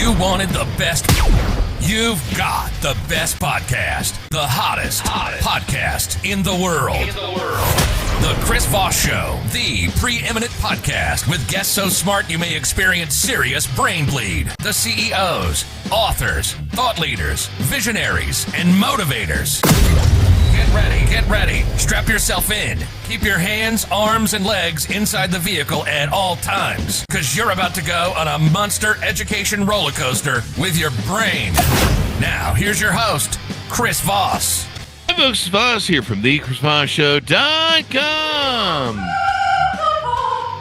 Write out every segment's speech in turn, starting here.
You wanted the best. You've got the best podcast. The hottest podcast in the world. The Chris Voss Show, the preeminent podcast with guests so smart you may experience serious brain bleed. The CEOs, authors, thought leaders, visionaries, and motivators. Get ready. Strap yourself in. Keep your hands, arms, and legs inside the vehicle at all times, because you're about to go on a monster education roller coaster with your brain. Now, here's your host, Chris Voss. Hi, folks. Voss here from the ChrisVossShow.com.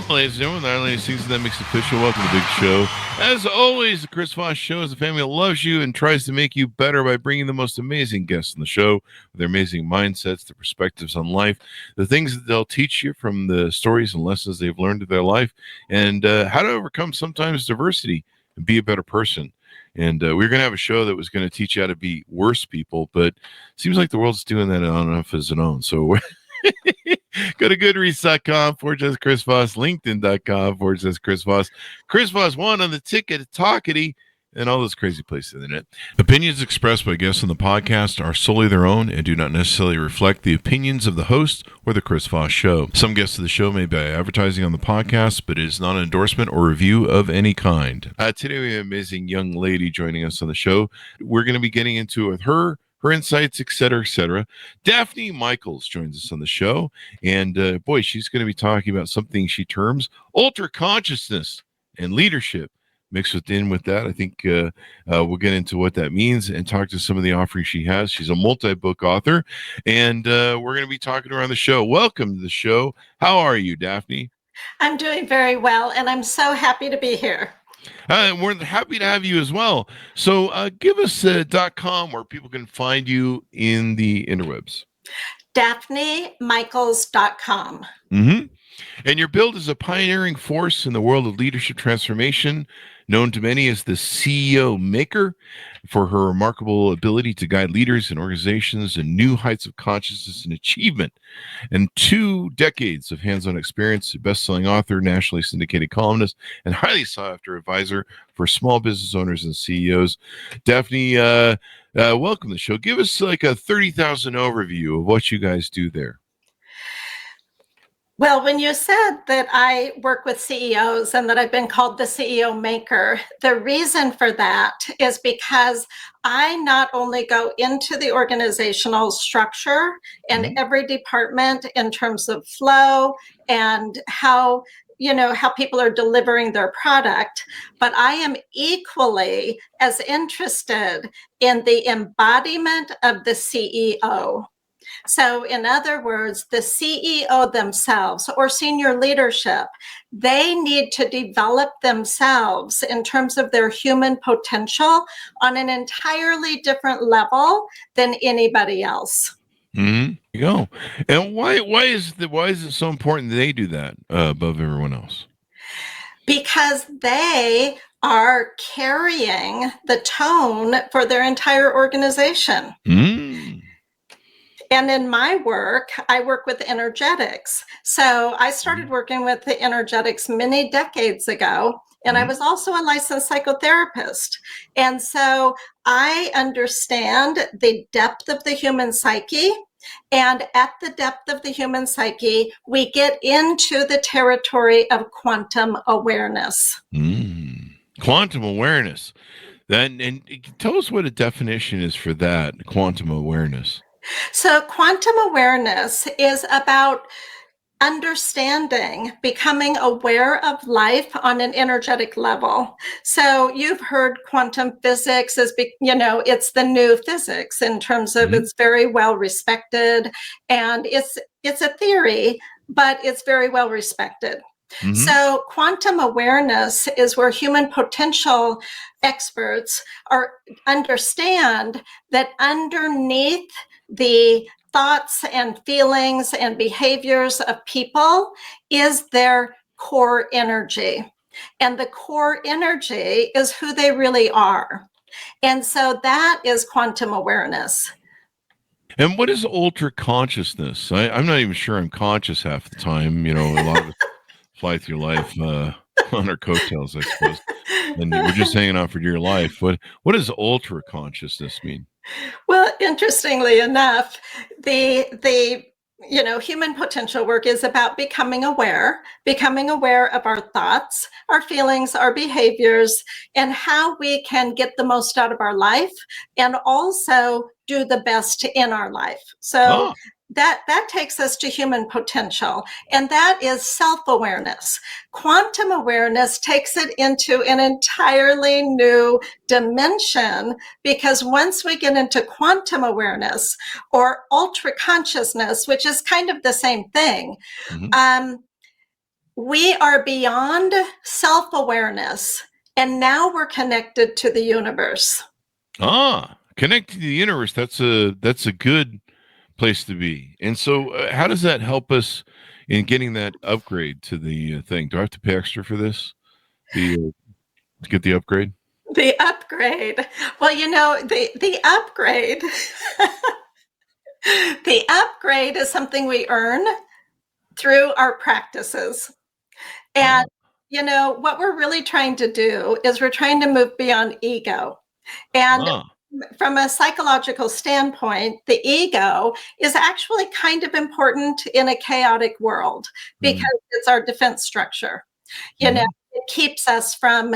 Ladies and gentlemen, our latest season that makes official. Welcome to the big show. As always, the Chris Voss Show is a family that loves you and tries to make you better by bringing the most amazing guests on the show with their amazing mindsets, their perspectives on life, the things that they'll teach you from the stories and lessons they've learned in their life, and how to overcome sometimes diversity and be a better person. And we were going to have a show that was going to teach you how to be worse people, but it seems like the world's doing that on enough as its own. So go to goodreads.com/Chris Voss, LinkedIn.com/Chris Voss, Chris Voss 1 on the ticket, Talkity, and all those crazy places on the internet. Opinions expressed by guests on the podcast are solely their own and do not necessarily reflect the opinions of the host or the Chris Voss Show. Some guests of the show may be advertising on the podcast, but it is not an endorsement or review of any kind. Today we have an amazing young lady joining us on the show. We're going to be getting into it with her insights, etc., etc. Daphne Michaels joins us on the show, and boy, she's going to be talking about something she terms ultra consciousness and leadership. Mixed with that, I think we'll get into what that means and talk to some of the offerings she has. She's a multi-book author, and we're going to be talking to her on the show. Welcome to the show. How are you, Daphne? I'm doing very well, and I'm so happy to be here. We're happy to have you as well. So give us .com where people can find you in the interwebs. DaphneMichaels.com. Mm-hmm. And your build is a pioneering force in the world of leadership transformation, known to many as the CEO Maker, for her remarkable ability to guide leaders and organizations in new heights of consciousness and achievement. And 2 decades of hands-on experience, a best-selling author, nationally syndicated columnist, and highly sought-after advisor for small business owners and CEOs. Daphne, welcome to the show. Give us like a 30,000 overview of what you guys do there. Well, when you said that I work with CEOs and that I've been called the CEO Maker, the reason for that is because I not only go into the organizational structure and every department in terms of flow and how people are delivering their product, but I am equally as interested in the embodiment of the CEO. So in other words, the CEO themselves or senior leadership, they need to develop themselves in terms of their human potential on an entirely different level than anybody else. Mm-hmm. You go. And why is it so important that they do that above everyone else? Because they are carrying the tone for their entire organization. Mm. And in my work, I work with energetics. So I started working with the energetics many decades ago, and I was also a licensed psychotherapist. And so I understand the depth of the human psyche. And at the depth of the human psyche, we get into the territory of quantum awareness. Quantum awareness. And tell us what a definition is for that, quantum awareness. So quantum awareness is about understanding, becoming aware of life on an energetic level. So you've heard quantum physics as, it's the new physics in terms of it's very well respected, and it's a theory, but it's very well respected. So quantum awareness is where human potential experts understand that underneath the thoughts and feelings and behaviors of people is their core energy. And the core energy is who they really are. And so that is quantum awareness. And what is ultra consciousness? I'm not even sure I'm conscious half the time. A lot of us fly through life on our coattails, I suppose. and we're just hanging on for dear life. What does ultra consciousness mean? Well, interestingly enough, the human potential work is about becoming aware of our thoughts, our feelings, our behaviors, and how we can get the most out of our life and also do the best in our life. So that takes us to human potential, and that is self-awareness. Quantum awareness takes it into an entirely new dimension, because once we get into quantum awareness or ultra consciousness, which is kind of the same thing, we are beyond self-awareness, and now we're connected to the universe. Connected to the universe. That's a good place to be. And so how does that help us in getting that upgrade to the thing? Do I have to pay extra for this to get the upgrade? The upgrade. Well, the upgrade the upgrade is something we earn through our practices. And what we're really trying to do is we're trying to move beyond ego. And from a psychological standpoint, the ego is actually kind of important in a chaotic world, because it's our defense structure. It keeps us from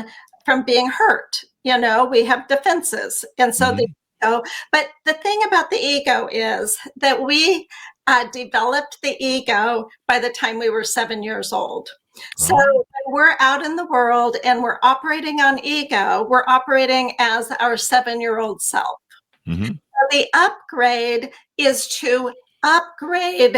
being hurt. We have defenses. And so the ego, but the thing about the ego is that we developed the ego by the time we were 7 years old. So when we're out in the world and we're operating on ego, we're operating as our 7-year-old self. So the upgrade is to upgrade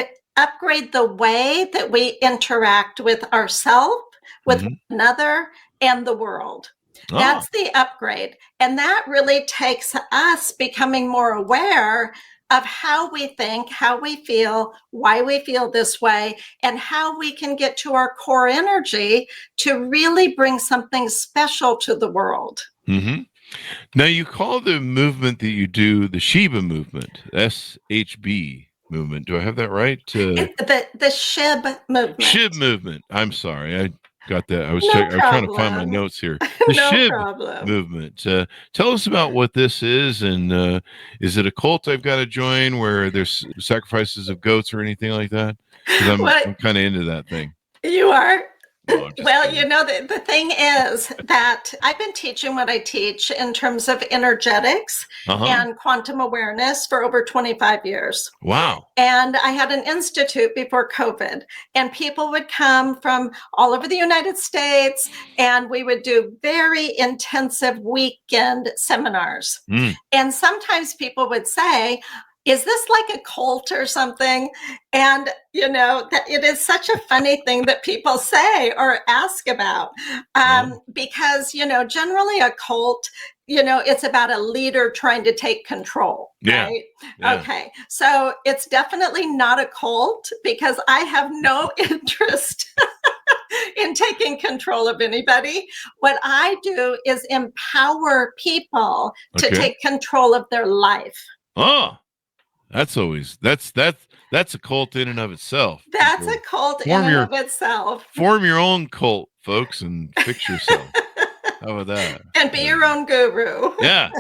the way that we interact with ourselves, with one another, and the world. That's the upgrade. And that really takes us becoming more aware of how we think, how we feel, why we feel this way, and how we can get to our core energy to really bring something special to the world. Now, you call the movement that you do the Shiva movement, SHB movement. Do I have that right? The SHIB movement. SHIB movement. I'm sorry. I got that. I was trying to find my notes here. The SHIB movement. Tell us about what this is, and is it a cult I've got to join where there's sacrifices of goats or anything like that? Because I'm kind of into that thing. You are? Well, the thing is that I've been teaching what I teach in terms of energetics and quantum awareness for over 25 years. Wow. And I had an institute before COVID, and people would come from all over the United States, and we would do very intensive weekend seminars. And sometimes people would say, is this like a cult or something? And, that it is such a funny thing that people say or ask about, because, generally a cult, it's about a leader trying to take control. Right? Yeah. Okay. So it's definitely not a cult, because I have no interest in taking control of anybody. What I do is empower people to take control of their life. That's a cult in and of itself. That's a cult in and of itself. Form your own cult, folks, and fix yourself. How about that? And be your own guru. Yeah.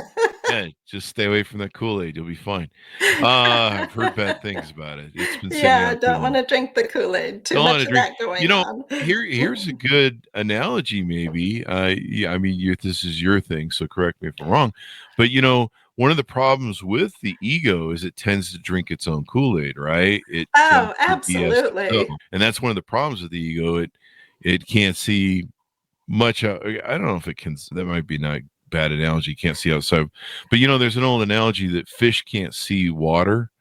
Just stay away from that Kool-Aid. You'll be fine. I've heard bad things about it. It's been I don't want to drink the Kool-Aid. Too much of that going on. Here's a good analogy, maybe. This is your thing, so correct me if I'm wrong. But one of the problems with the ego is it tends to drink its own Kool-Aid, right? Absolutely. And that's one of the problems with the ego. It can't see much. I don't know if it can. That might be not a bad analogy. You can't see outside. But, there's an old analogy that fish can't see water.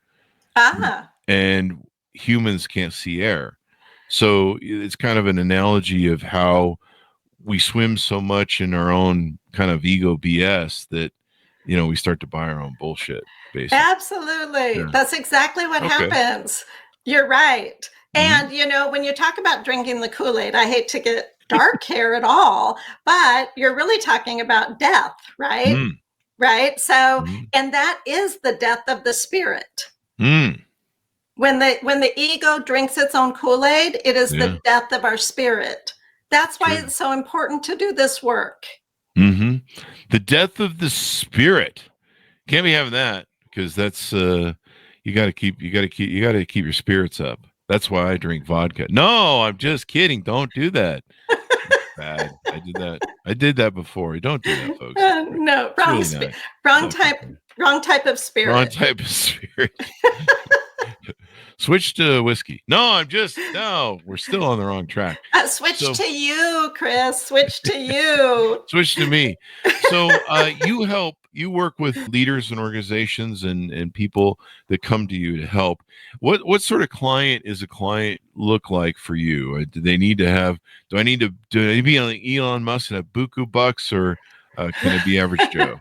And humans can't see air. So it's kind of an analogy of how we swim so much in our own kind of ego BS that we start to buy our own bullshit, basically. Absolutely. Yeah. That's exactly what happens. You're right. And, when you talk about drinking the Kool-Aid, I hate to get dark here at all, but you're really talking about death, right? Right. So, and that is the death of the spirit. When the ego drinks its own Kool-Aid, it is the death of our spirit. That's why it's so important to do this work. Mm-hmm. The death of the spirit. Can't be having that, because that's you got to keep your spirits up. That's why I drink vodka. No, I'm just kidding. Don't do that. It's bad. I did that before. Don't do that, folks. No, It's wrong, really nice. wrong type, wrong type of spirit. Wrong type of spirit. Switch to whiskey. No, we're still on the wrong track. Switch to you, Chris. Switch to you. Switch to me. So you work with leaders and organizations and people that come to you to help. What sort of client is a client look like for you? Do I need to be on Elon Musk and have buku bucks, or can it be average Joe?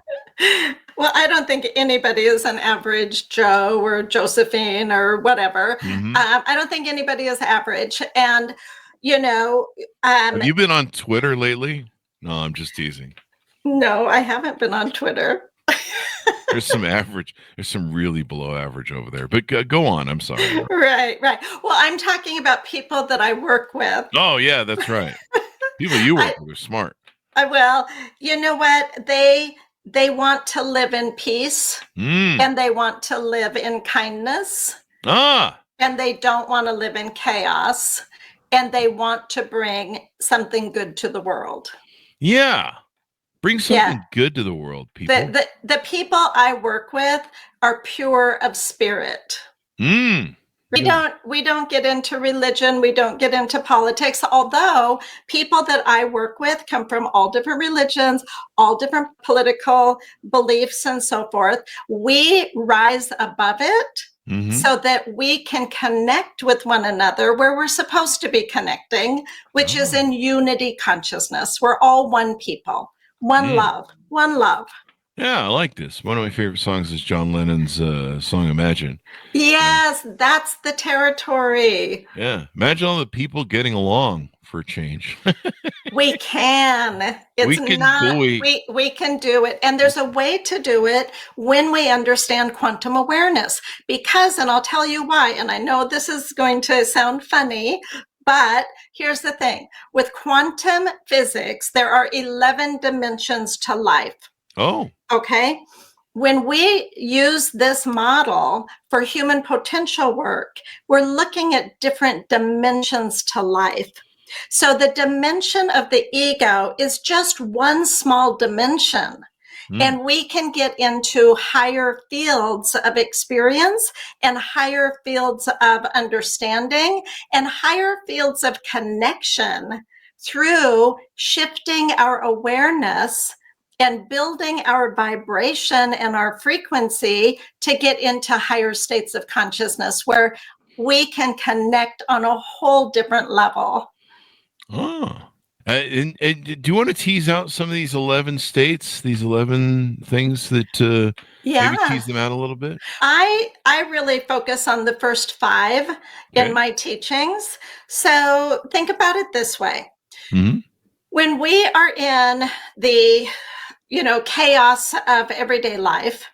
Well, I don't think anybody is an average Joe or Josephine or whatever. Mm-hmm. I don't think anybody is average. And, have you been on Twitter lately? No, I'm just teasing. No, I haven't been on Twitter. There's some really below average over there, but go on. I'm sorry. Right. Well, I'm talking about people that I work with. Oh, yeah, that's right. People you work with are smart. Well, you know what? They want to live in peace, and they want to live in kindness, and they don't want to live in chaos, and they want to bring something good to the world. Yeah. Bring something good to the world, people. The people I work with are pure of spirit. We don't get into religion. We don't get into politics, although people that I work with come from all different religions, all different political beliefs and so forth. We rise above it so that we can connect with one another where we're supposed to be connecting, which is in unity consciousness. We're all one people, one love, one love. Yeah, I like this. One of my favorite songs is John Lennon's song Imagine. Yes, that's the territory. Yeah, imagine all the people getting along for a change. We can. We can do it. And there's a way to do it when we understand quantum awareness. Because, and I'll tell you why, and I know this is going to sound funny, but here's the thing. With quantum physics, there are 11 dimensions to life. Oh. Okay. When we use this model for human potential work, we're looking at different dimensions to life. So the dimension of the ego is just one small dimension. And we can get into higher fields of experience and higher fields of understanding and higher fields of connection through shifting our awareness and building our vibration and our frequency to get into higher states of consciousness where we can connect on a whole different level. Oh. And do you want to tease out some of these 11 states, these 11 things that maybe tease them out a little bit? I really focus on the first 5 in my teachings. So think about it this way. When we are in the chaos of everyday life,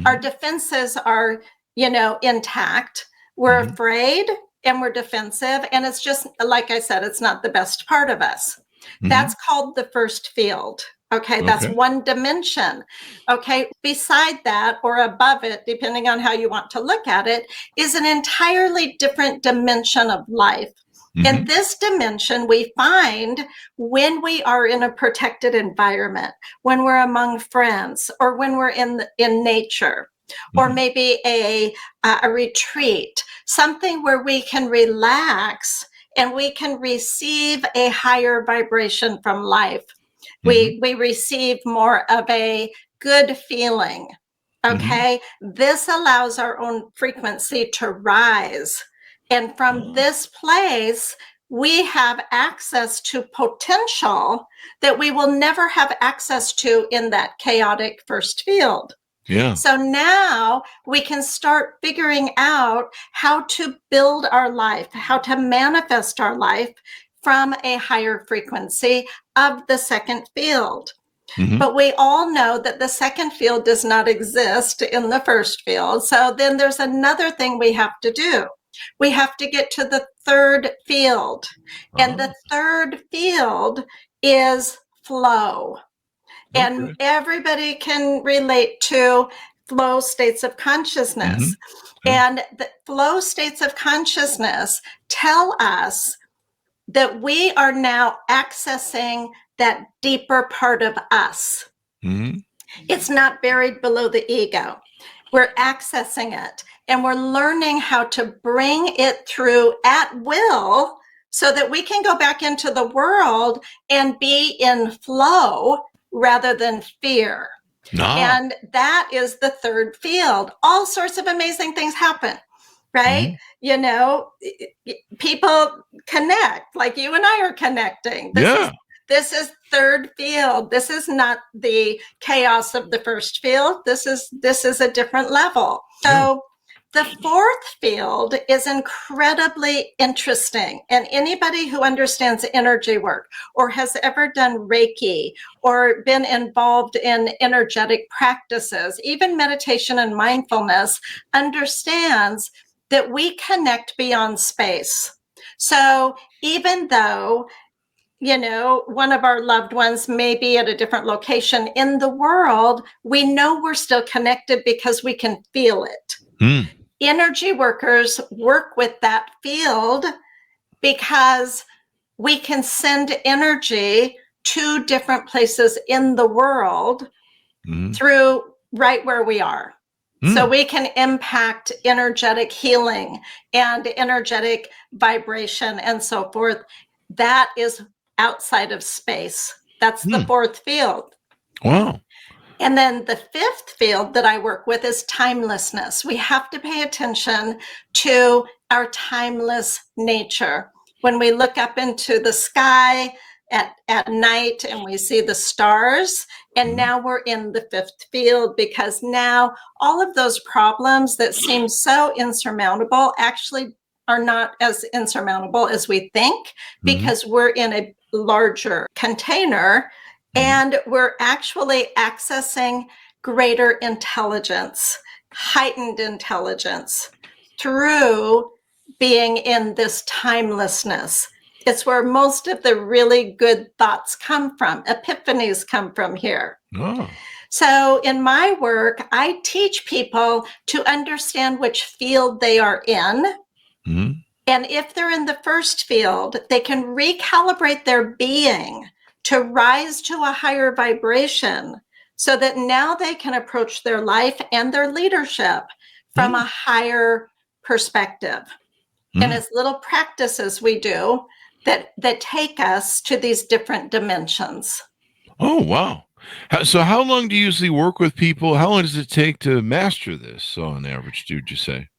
our defenses are, intact. We're afraid and we're defensive. And it's just, like I said, it's not the best part of us. That's called the first field. Okay. That's one dimension. Okay. Beside that or above it, depending on how you want to look at it, is an entirely different dimension of life. And this dimension we find when we are in a protected environment, when we're among friends, or when we're in nature, or maybe a retreat, something where we can relax and we can receive a higher vibration from life. We receive more of a good feeling. Okay. This allows our own frequency to rise. And from this place, we have access to potential that we will never have access to in that chaotic first field. Yeah. So now we can start figuring out how to build our life, how to manifest our life from a higher frequency of the second field. But we all know that the second field does not exist in the first field. So then there's another thing we have to do. We have to get to the third field. And the third field is flow. And everybody can relate to flow states of consciousness. And the flow states of consciousness tell us that we are now accessing that deeper part of us. It's not buried below the ego. We're accessing it, and we're learning how to bring it through at will so that we can go back into the world and be in flow rather than fear. And that is the third field. All sorts of amazing things happen, right? You know, people connect like you and I are connecting. This is third field. This is not the chaos of the first field. This is a different level. So the fourth field is incredibly interesting. And anybody who understands energy work or has ever done Reiki or been involved in energetic practices, even meditation and mindfulness, understands that we connect beyond space. So even though, you know, one of our loved ones may be at a different location in the world, we know we're still connected because we can feel it. Energy workers work with that field because we can send energy to different places in the world through right where we are. So we can impact energetic healing and energetic vibration and so forth. That is outside of space. That's the fourth field. Wow. And then the fifth field that I work with is timelessness. We have to pay attention to our timeless nature. When we look up into the sky at night and we see the stars, and now we're in the fifth field because now all of those problems that seem so insurmountable actually are not as insurmountable as we think, because we're in a larger container and we're actually accessing greater intelligence, heightened intelligence through being in this timelessness. It's where most of the really good thoughts come from. Epiphanies come from here. So in my work, I teach people to understand which field they are in. And if they're in the first field, they can recalibrate their being to rise to a higher vibration so that now they can approach their life and their leadership from a higher perspective. And it's little practices we do that take us to these different dimensions. Oh, wow. So how long do you usually work with people? How long does it take to master this on average, would you say?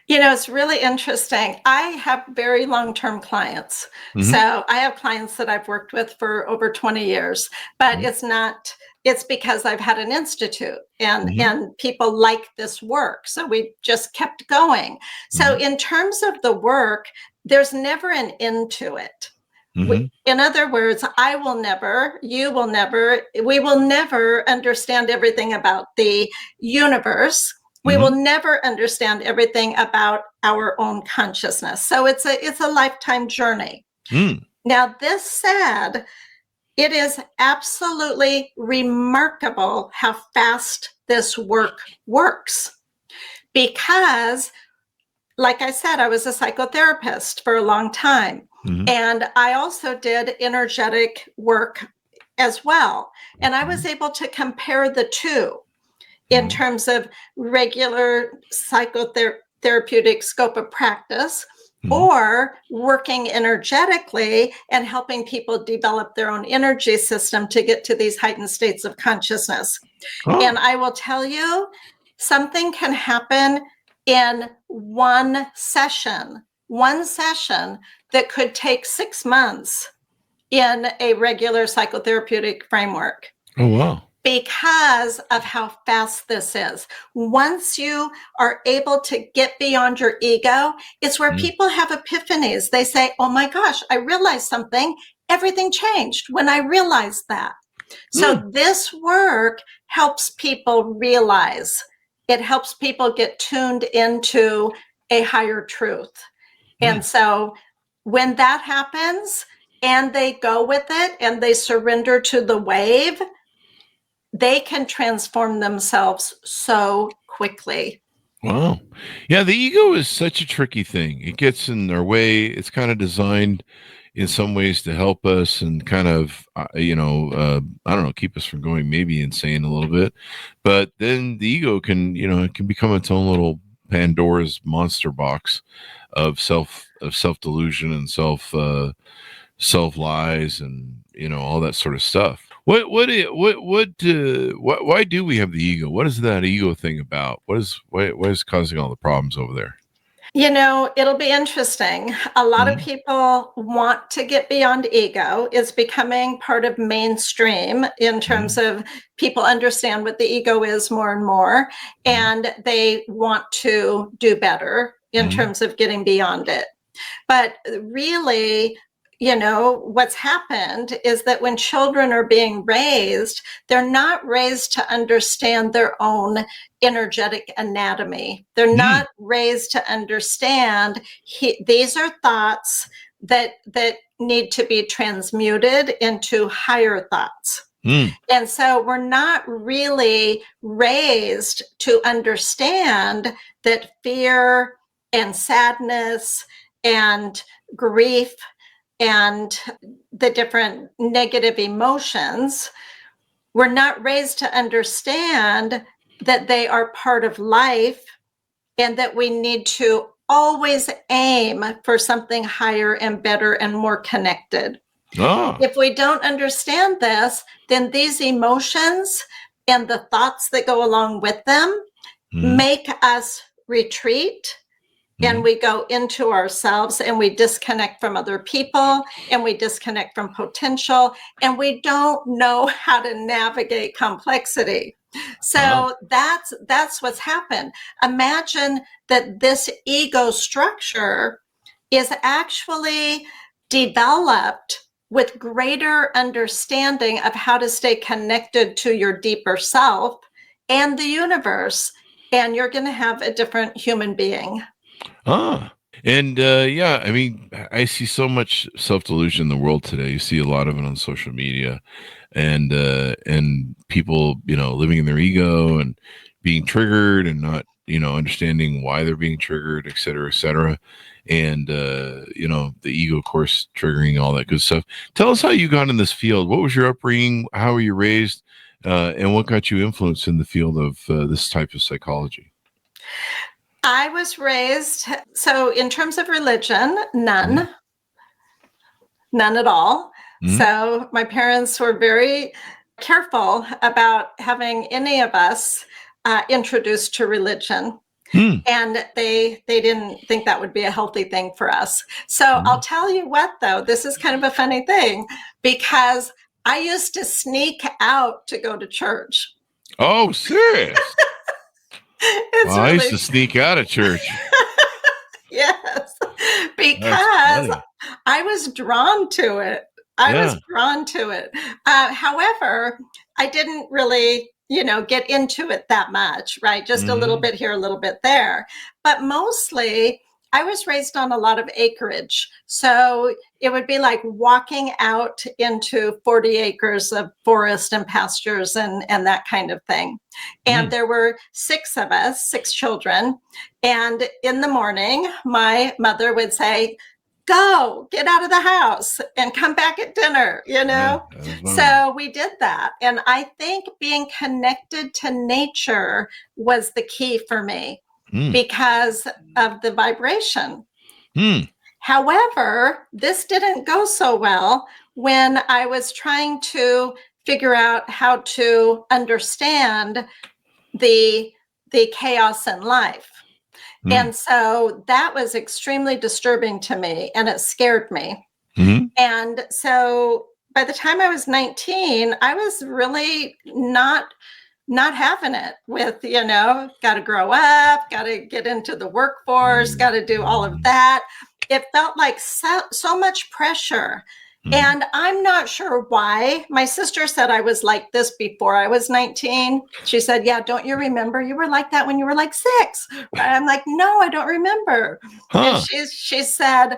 You know, it's really interesting. I have very long-term clients. So I have clients that I've worked with for over 20 years, but it's because I've had an institute and people like this work. So we just kept going. So in terms of the work, there's never an end to it. In other words, I will never, you will never, we will never understand everything about the universe. We will never understand everything about our own consciousness. So it's a lifetime journey. Now, this said, it is absolutely remarkable how fast this work works. Because, like I said, I was a psychotherapist for a long time. And I also did energetic work as well. And I was able to compare the two in terms of regular psychotherapeutic scope of practice or working energetically and helping people develop their own energy system to get to these heightened states of consciousness. And I will tell you, something can happen in one session that could take 6 months in a regular psychotherapeutic framework. Oh, wow. Because of how fast this is. Once you are able to get beyond your ego, it's where people have epiphanies. They say, oh my gosh, I realized something. Everything changed when I realized that. So this work helps people realize. It helps people get tuned into a higher truth. And so when that happens and they go with it and they surrender to the wave, they can transform themselves so quickly. Wow. Yeah, the ego is such a tricky thing. It gets in our way. It's kind of designed in some ways to help us and kind of, I don't know, keep us from going maybe insane a little bit. But then the ego can, it can become its own little Pandora's monster box of self delusion and self lies and, all that sort of stuff. Why do we have the ego? What is that ego thing about? What is causing all the problems over there? It'll be interesting. A lot of people want to get beyond ego. It's becoming part of mainstream in terms of people understand what the ego is more and more, and they want to do better in terms of getting beyond it. But really, what's happened is that when children are being raised, they're not raised to understand their own energetic anatomy. They're not raised to understand these are thoughts that need to be transmuted into higher thoughts. And so we're not really raised to understand that fear and sadness and grief and the different negative emotions, we're not raised to understand that they are part of life and that we need to always aim for something higher and better and more connected. If we don't understand this, then these emotions and the thoughts that go along with them make us retreat. And we go into ourselves and we disconnect from other people and we disconnect from potential and we don't know how to navigate complexity. So that's what's happened. Imagine that this ego structure is actually developed with greater understanding of how to stay connected to your deeper self and the universe, and you're going to have a different human being. And I see so much self-delusion in the world today. You see a lot of it on social media, and people, living in their ego and being triggered and not, understanding why they're being triggered, et cetera, et cetera. And, the ego, of course, triggering all that good stuff. Tell us how you got in this field. What was your upbringing? How were you raised? And what got you influenced in the field of this type of psychology? I was raised, so in terms of religion, none at all. So my parents were very careful about having any of us introduced to religion. And they didn't think that would be a healthy thing for us. So I'll tell you what, though, this is kind of a funny thing, because I used to sneak out to go to church. Oh, serious? I used to sneak out of church. Yes, because I was drawn to it. However, I didn't really, get into it that much, right? Just a little bit here, a little bit there. But mostly, I was raised on a lot of acreage. So it would be like walking out into 40 acres of forest and pastures and that kind of thing. And there were 6 of us, 6 children. And in the morning, my mother would say, go, get out of the house and come back at dinner, So we did that. And I think being connected to nature was the key for me. Because of the vibration. However, this didn't go so well when I was trying to figure out how to understand the chaos in life. And so that was extremely disturbing to me, and it scared me. And so by the time I was 19, I was really not having it with, got to grow up, got to get into the workforce, got to do all of that. It felt like so much pressure. And I'm not sure why. My sister said I was like this before I was 19. She said, yeah, don't you remember? You were like that when you were like 6. I'm like, no, I don't remember. And she said,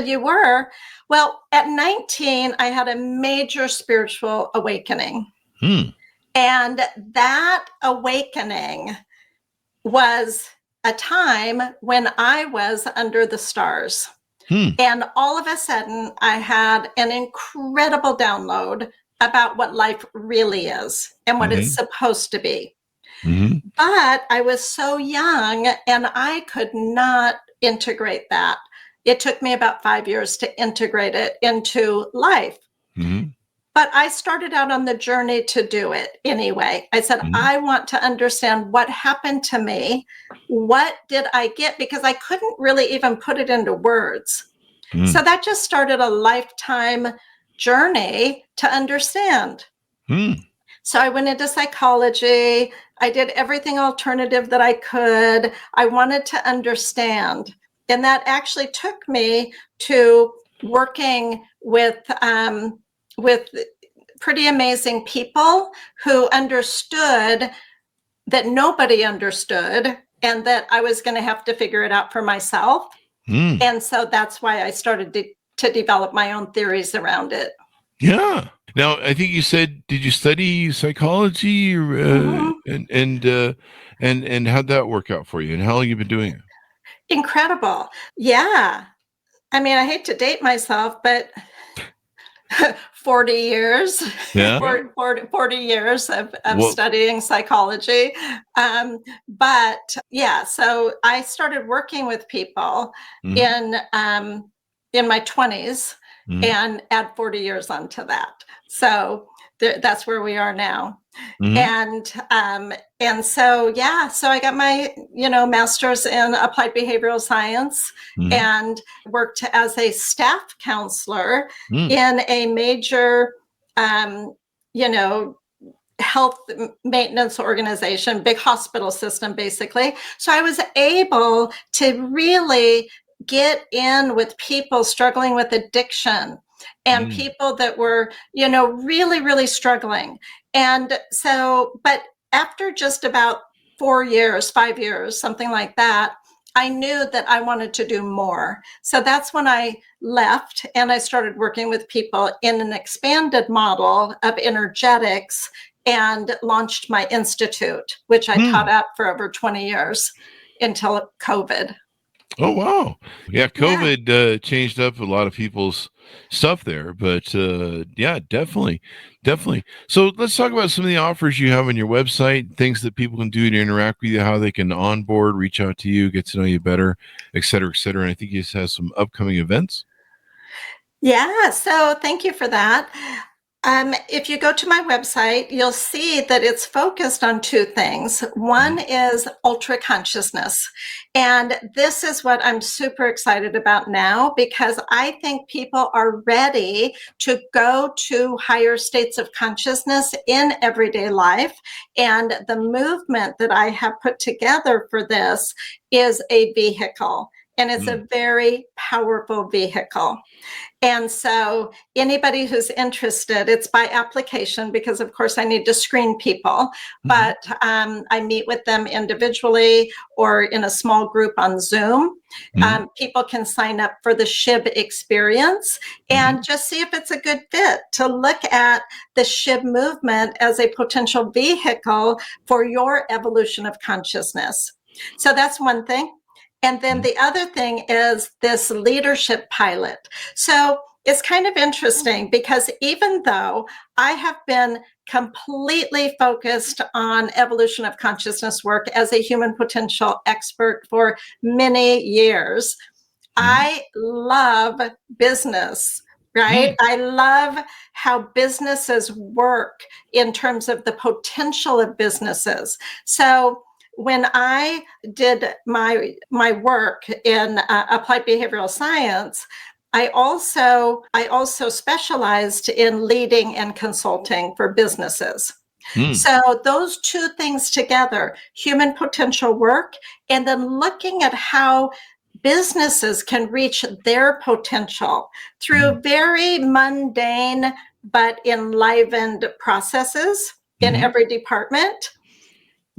you were. Well, at 19, I had a major spiritual awakening. And that awakening was a time when I was under the stars. And all of a sudden, I had an incredible download about what life really is and what it's supposed to be. But I was so young and I could not integrate that. It took me about 5 years to integrate it into life. But I started out on the journey to do it anyway. I said, I want to understand what happened to me. What did I get? Because I couldn't really even put it into words. So that just started a lifetime journey to understand. So I went into psychology. I did everything alternative that I could. I wanted to understand. And that actually took me to working with pretty amazing people who understood that nobody understood and that I was going to have to figure it out for myself. And so that's why I started to develop my own theories around it. Yeah. Now, I think you said, did you study psychology and how'd that work out for you? And how long have you been doing it? Incredible. Yeah. I mean, I hate to date myself, but 40 years, 40 years of studying psychology. But yeah, so I started working with people in my 20s and add 40 years onto that. So that's where we are now. And so, yeah, so I got my, master's in applied behavioral science and worked as a staff counselor in a major, health maintenance organization, big hospital system, basically. So I was able to really get in with people struggling with addiction and people that were, really, really struggling. And so, but after just about 4 years, 5 years, something like that, I knew that I wanted to do more. So that's when I left and I started working with people in an expanded model of energetics and launched my institute, which I taught at for over 20 years until COVID. Oh, wow. Yeah, COVID changed up a lot of people's stuff there, but yeah, definitely. So let's talk about some of the offers you have on your website, things that people can do to interact with you, how they can onboard, reach out to you, get to know you better, et cetera, et cetera. And I think you have some upcoming events. Yeah, so thank you for that. If you go to my website, you'll see that it's focused on two things. One is ultra consciousness. And this is what I'm super excited about now, because I think people are ready to go to higher states of consciousness in everyday life. And the movement that I have put together for this is a vehicle. And it's a very powerful vehicle. And so anybody who's interested, it's by application because, of course, I need to screen people. But I meet with them individually or in a small group on Zoom. People can sign up for the SHIB experience and just see if it's a good fit to look at the SHIB movement as a potential vehicle for your evolution of consciousness. So that's one thing. And then the other thing is this leadership pilot. So it's kind of interesting because even though I have been completely focused on evolution of consciousness work as a human potential expert for many years, I love business, right? I love how businesses work in terms of the potential of businesses. So when I did my work in applied behavioral science, I also specialized in leading and consulting for businesses. So those two things together, human potential work, and then looking at how businesses can reach their potential through very mundane but enlivened processes in every department.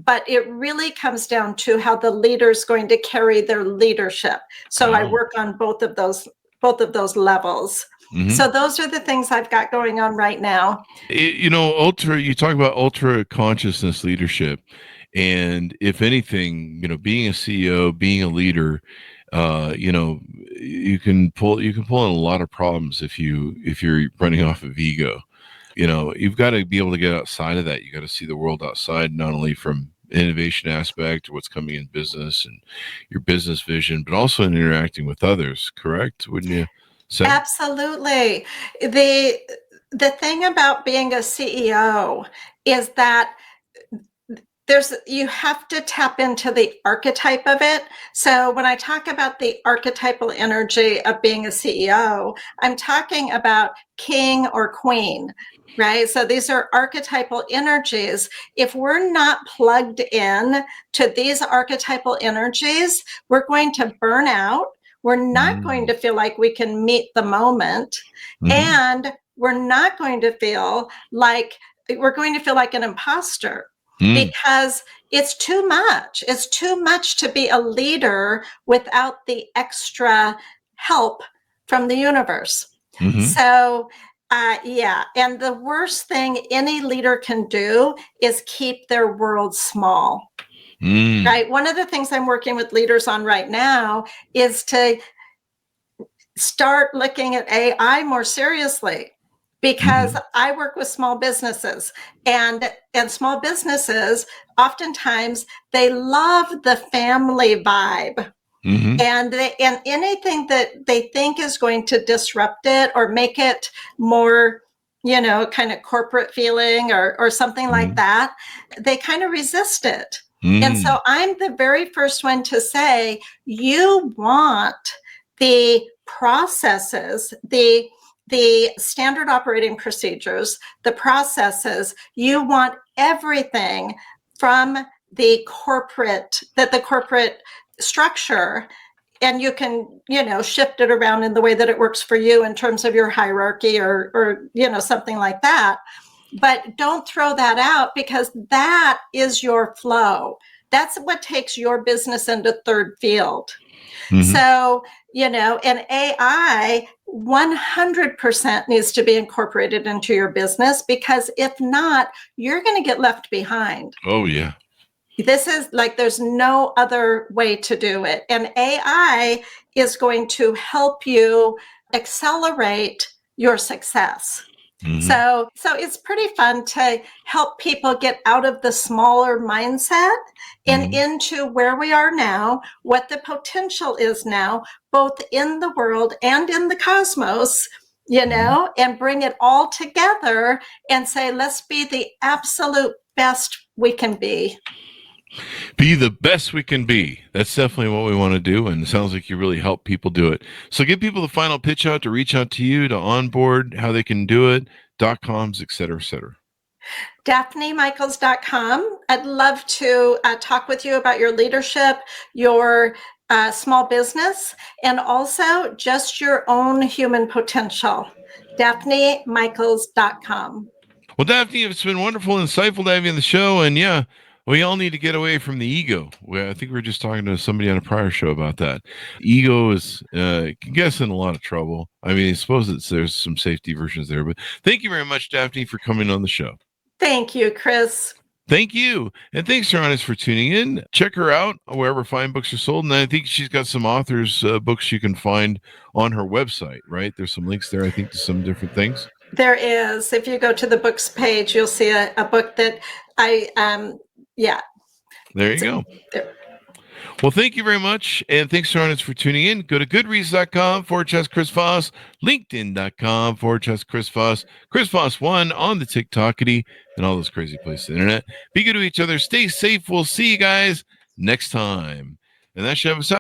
But it really comes down to how the leader's going to carry their leadership. So I work on both of those both of those levels. Mhm. So those are the things I've got going on right now. You talk about ultra consciousness leadership. And if anything, being a CEO, being a leader, you can pull in a lot of problems if you're running off of ego. You've got to be able to get outside of that. You got to see the world outside, not only from innovation aspect or what's coming in business and your business vision, but also in interacting with others. Correct? Wouldn't you say? Absolutely. The thing about being a CEO is that you have to tap into the archetype of it. So when I talk about the archetypal energy of being a CEO, I'm talking about king or queen, right? So these are archetypal energies. If we're not plugged in to these archetypal energies, we're going to burn out. We're not going to feel like we can meet the moment. And we're not going to feel like an imposter. Because it's too much. It's too much to be a leader without the extra help from the universe. So, and the worst thing any leader can do is keep their world small. Right? One of the things I'm working with leaders on right now is to start looking at AI more seriously. Because I work with small businesses, and small businesses, oftentimes they love the family vibe. And anything that they think is going to disrupt it or make it more, kind of corporate feeling or something like that, they kind of resist it. And so I'm the very first one to say, you want the processes, the standard operating procedures, the processes, you want everything from the corporate structure, and you can, shift it around in the way that it works for you in terms of your hierarchy or something like that. But don't throw that out, because that is your flow. That's what takes your business into third field. So, and AI 100% needs to be incorporated into your business, because if not, you're going to get left behind. Oh, yeah. This is like, there's no other way to do it. And AI is going to help you accelerate your success. So it's pretty fun to help people get out of the smaller mindset and into where we are now, what the potential is now, both in the world and in the cosmos, and bring it all together and say, let's be the absolute best we can be. Be the best we can be. That's definitely what we want to do, and it sounds like you really help people do it. So give people the final pitch out to reach out to you, to onboard, how they can do it, .coms, et cetera, et cetera. DaphneMichaels.com. I'd love to talk with you about your leadership, your small business, and also just your own human potential. DaphneMichaels.com. Well, Daphne, it's been wonderful and insightful to have you on the show, and yeah, we all need to get away from the ego. I think we were just talking to somebody on a prior show about that. Ego is can get us in a lot of trouble. I mean, I suppose there's some safety versions there, but thank you very much, Daphne, for coming on the show. Thank you, Chris. Thank you. And thanks, Ernest, for tuning in. Check her out wherever fine books are sold. And I think she's got some authors' books you can find on her website, right? There's some links there, I think, to some different things. There is. If you go to the books page, you'll see a book that yeah. There you go. Well, thank you very much. And thanks, Ernest, for tuning in. Go to goodreads.com/Chris Voss, LinkedIn.com/Chris Voss, Chris Voss1 on the TikTokity, and all those crazy places on the internet. Be good to each other. Stay safe. We'll see you guys next time. And that should have us out.